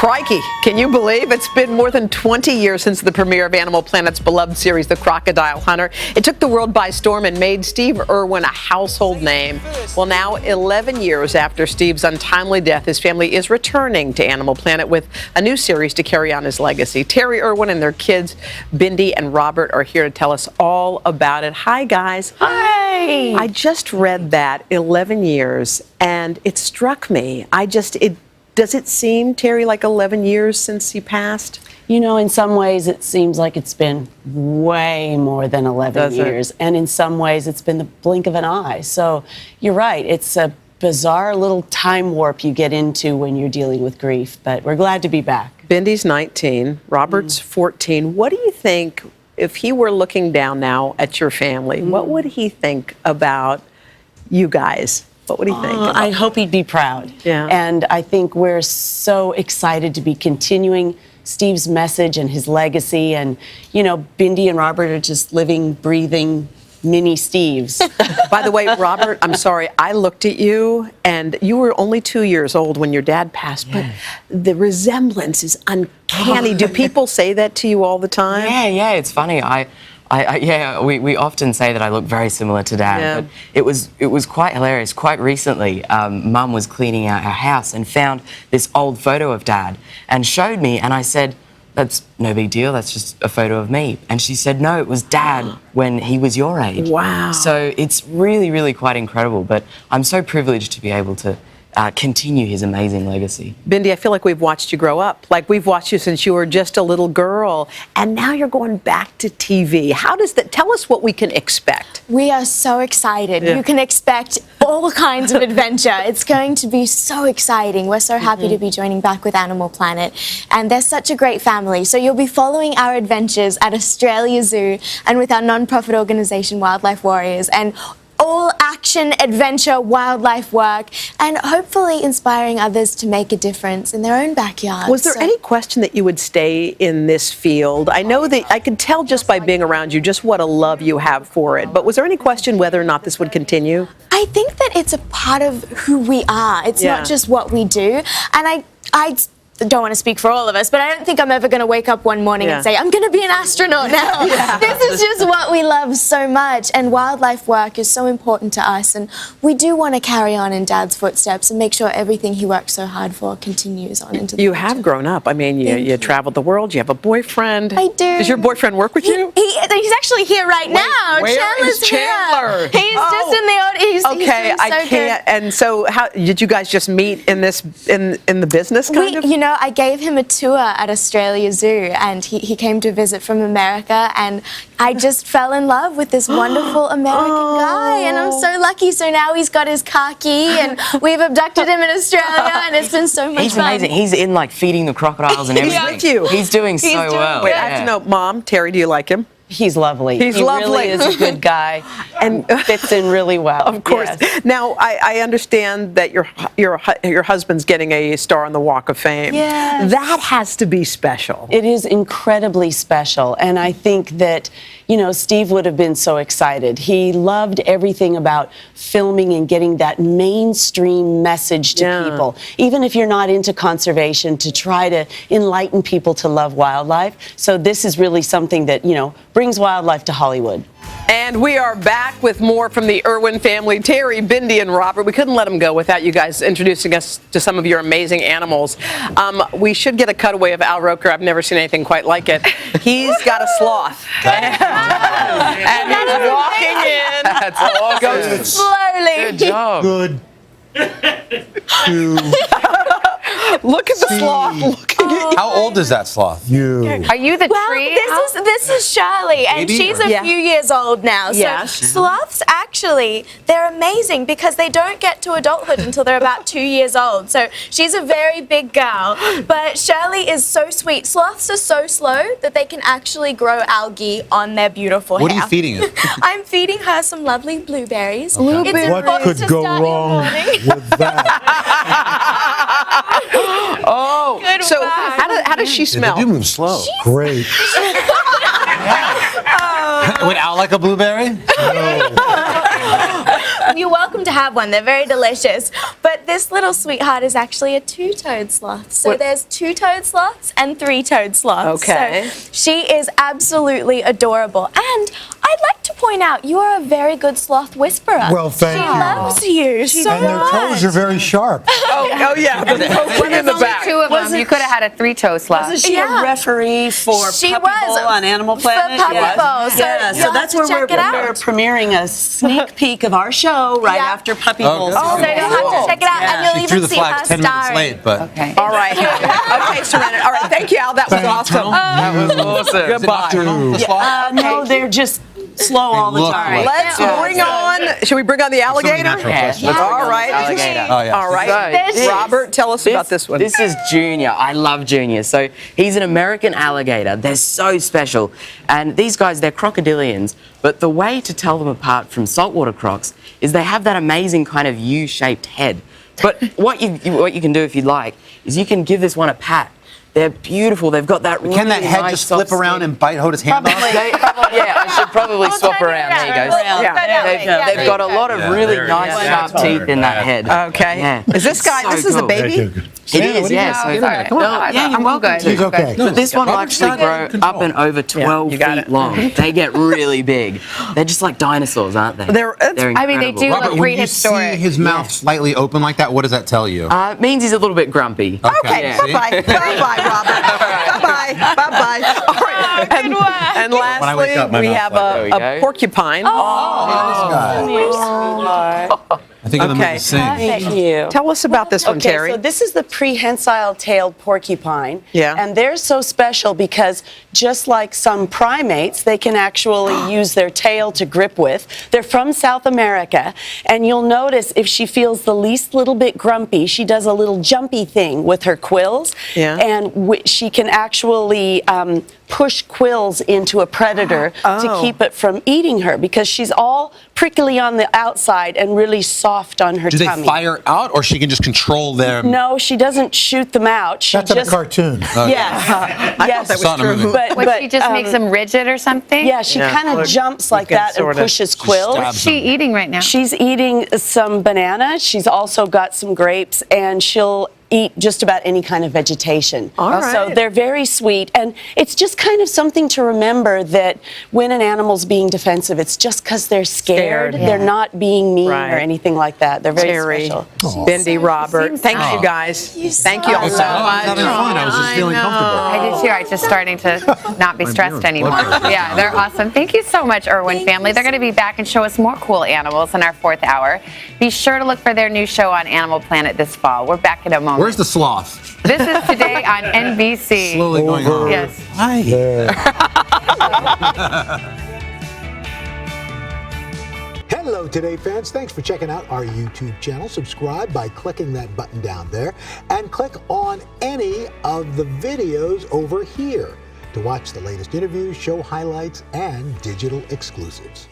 Crikey, can you believe it's been more than 20 years since the premiere of Animal Planet's beloved series, The Crocodile Hunter? It took the world by storm and made Steve Irwin a household name. Well, now, 11 years after Steve's untimely death, his family is returning to Animal Planet with a new series to carry on his legacy. Terri Irwin and their kids, Bindi and Robert, are here to tell us all about it. Hi, guys. Hi. I just read that, 11 years, and it struck me. Does it seem, Terri, like 11 years since he passed? You know, in some ways it seems like it's been way more than 11 years. And in some ways it's been the blink of an eye. So you're right. It's a bizarre little time warp you get into when you're dealing with grief. But we're glad to be back. Bindi's 19. Robert's 14. What do you think, if he were looking down now at your family, what would he think about you guys? What would he think? I hope he'd be proud. Yeah. And I think we're so excited to be continuing Steve's message and his legacy. And, you know, Bindi and Robert are just living, breathing mini Steves. By the way, Robert, I'm sorry, I looked at you, and you were only 2 years old when your dad passed, but the resemblance is uncanny. Do people say that to you all the time? Yeah, it's funny. We often say that I look very similar to Dad, but it was quite hilarious. Quite recently, Mum was cleaning out our house and found this old photo of Dad and showed me, and I said, "That's no big deal, that's just a photo of me." And she said, "No, it was Dad when he was your age." Wow. So it's really, really quite incredible, but I'm so privileged to be able to continue his amazing legacy. Bindi, I feel like we've watched you grow up. Like we've watched you since you were just a little girl, and now you're going back to TV. How does that, tell us what we can expect. We are so excited. You can expect all kinds of adventure. It's going to be so exciting. We're so happy to be joining back with Animal Planet, and they're such a great family. So you'll be following our adventures at Australia Zoo and with our non-profit organisation Wildlife Warriors, and all action, adventure, wildlife work, and hopefully inspiring others to make a difference in their own backyard. Was there any question that you would stay in this field? I know that I could tell just by being around you just what a love you have for it, but was there any question whether or not this would continue? I think that it's a part of who we are. It's not just what we do. And I don't want to speak for all of us, but I don't think I'm ever going to wake up one morning and say, I'm going to be an astronaut now. This is just what we love so much, and wildlife work is so important to us, and we do want to carry on in Dad's footsteps and make sure everything he worked so hard for continues on into the future. You have grown up. I mean, you traveled the world, you have a boyfriend. I do. Does your boyfriend work with you? He's actually here right now. Where Chandler's is Chandler? Here. He's just in the audience. Okay, he's doing so I can't. good. And so, how did you guys just meet in this in the business kind of? You know, I gave him a tour at Australia Zoo, and he came to visit from America, and I just fell in love with this wonderful American guy, and I'm so lucky. So now he's got his car key, and we've abducted him in Australia, and it's been so much fun. He's amazing. He's in like feeding the crocodiles and everything. He's with you. He's doing so well. Wait, I have to know, Mom, Terri, do you like him? He's lovely. He's he lovely. Really is a good guy and fits in really well. Of course. Yes. Now, I understand that your husband's getting a star on the Walk of Fame. Yes. That has to be special. It is incredibly special, and I think that, you know, Steve would have been so excited. He loved everything about filming and getting that mainstream message to people. Even if you're not into conservation, to try to enlighten people to love wildlife. So this is really something that, you know, brings wildlife to Hollywood. And we are back with more from the Irwin family, Terri, Bindi, and Robert. We couldn't let them go without you guys introducing us to some of your amazing animals. We should get a cutaway of Al Roker. I've never seen anything quite like it. He's got a sloth. And he's walking in. That's awesome. Goes Slowly. Good job. Good. Look at the sloth looking at you. How old is that sloth? Are you the Well, tree? this is Shirley, and Baby, she's or- a few years old now. So Yes. sloths, actually, they're amazing because they don't get to adulthood until they're about 2 years old. So she's a very big girl, but Shirley is so sweet. Sloths are so slow that they can actually grow algae on their beautiful What are hair. you feeding it? I'm feeding her some lovely blueberries. Okay. It's What important could to go start your wrong morning. with that? Oh, Good so one. how does she smell? They do move slow. Great. Would Al like a blueberry? You're welcome to have one. They're very delicious. But But this little sweetheart is actually a two-toed sloth. So there's two-toed sloths and three-toed sloths. Okay. So she is absolutely adorable. And I'd like to point out, you are a very good sloth whisperer. Well, thank she you. loves you so And their toes are very sharp. Oh yeah, the poking in the Only back. two of them. You could have had a three-toe sloth. Wasn't she Yeah. a referee for She Puppy was, Bowl on Animal Planet? for Puppy Bowl. So yeah, you'll so that's have where to we're, check it out. we're premiering a sneak peek of our show right Yeah. after Puppy Bowl. good. So you'll have to check it out, and you'll She even threw the see flags her 10 minutes starring. late, but Okay. All right. Okay, Serena. All right. Thank you, Al. That was awesome. That was awesome. Goodbye. No, they're just slow all the look time. like- Let's bring on. Should we bring on the alligator? natural question. All right. Alligator. Oh, yeah. All right. So, Robert, tell us about this one. This is Junior. I love Junior. So he's an American alligator. They're so special. And these guys, they're crocodilians. But the way to tell them apart from saltwater crocs is they have that amazing kind of U-shaped head. But what you can do if you'd like is you can give this one a pat. They're beautiful. They've got that really can that head nice just soft flip around skin. and bite Hoda's hand off? Yeah, I should probably swap turn it around. There you around. go. We'll Yeah. turn it They've, around. they've got a lot of Yeah, really there it nice is. sharp teeth in that head. Okay. Yeah. Is this guy? So This is a cool. baby. It is, yeah. Oh, So, sorry. Come on. No, Yeah, you're I'm welcome good. to. He's okay. But this one will Robert's actually got it grow in up and over 12 you got feet it. long. They get really big. They're just like dinosaurs, aren't they? They're- I mean, they incredible. do Robert, look when you see prehistoric. his mouth slightly open like that, what does that tell you? It means he's a little bit grumpy. Okay. Yeah. Bye-bye. Bye-bye, Robert. Bye-bye. Bye-bye. All right. And When I wake lastly, up, my we mouth's have like There we a go. porcupine. I think of them Okay. as the same. Thank you. Tell us about this one, Okay, Terry. so this is the prehensile-tailed porcupine. Yeah. And they're so special because just like some primates, they can actually use their tail to grip with. They're from South America, and you'll notice if she feels the least little bit grumpy, she does a little jumpy thing with her quills. Yeah. And she can actually push quills into a predator to keep it from eating her because she's all prickly on the outside and really soft on her Do they tummy. fire out, or she can just control them? No, she doesn't shoot them out. She That's in a just cartoon. yes, yes. that was Saw it in a true. movie. But, What, but she just makes them rigid or something? yeah, she kind of look, jumps like you can that and sorta- pushes quills. stabs What's she eating right now? She's eating some banana. She's also got some grapes, and she'll eat just about any kind of vegetation. All So right. they're very sweet, and it's just kind of something to remember that when an animal's being defensive, it's just because they're scared. Scared. They're not being mean Right. or anything like that. They're very Terry, special. Bindi, Robert. Thank you, guys. Thank you all so I was having much. fun. I was just feeling comfortable. I did too. I'm just starting to not be stressed anymore. Yeah, they're awesome. Thank you so much, Irwin family. They're going to be back and show us more cool animals in our 4th hour. Be sure to look for their new show on Animal Planet this fall. We're back in a moment. Where's the sloth? This is today on NBC. Slowly going on. Yes. Hi. Hello, Today fans. Thanks for checking out our YouTube channel. Subscribe by clicking that button down there and click on any of the videos over here to watch the latest interviews, show highlights, and digital exclusives.